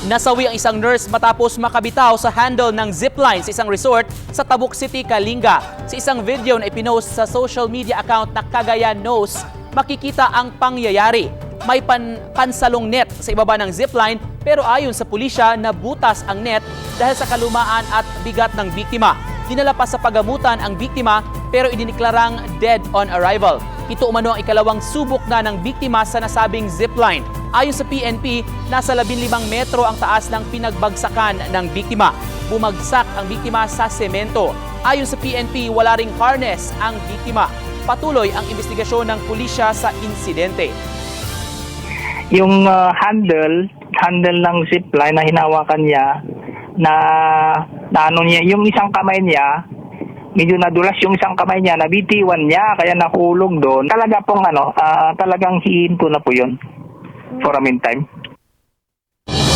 Nasawi ang isang nurse matapos makabitaw sa handle ng zipline sa isang resort sa Tabuk City, Kalinga. Sa isang video na ipinost sa social media account na Cagayan Knows, makikita ang pangyayari. May pansalong net sa ibaba ng zipline pero ayon sa pulisya nabutas ang net dahil sa kalumaan at bigat ng biktima. Dinala pa sa pagamutan ang biktima pero idiniklarang dead on arrival. Ito umano ang ikalawang subok na ng biktima sa nasabing zipline. Ayon sa PNP, nasa 15 metro ang taas ng pinagbagsakan ng biktima. Bumagsak ang biktima sa semento. Ayon sa PNP, wala ring harness ang biktima. Patuloy ang investigasyon ng pulisya sa insidente. Yung handle ng zipline na hinawakan niya na ano niya, yung isang kamay niya medyo nadulas, yung isang kamay niya nabitiwan niya kaya nahulog doon. Talaga pong talagang hihinto na po yun for a meantime.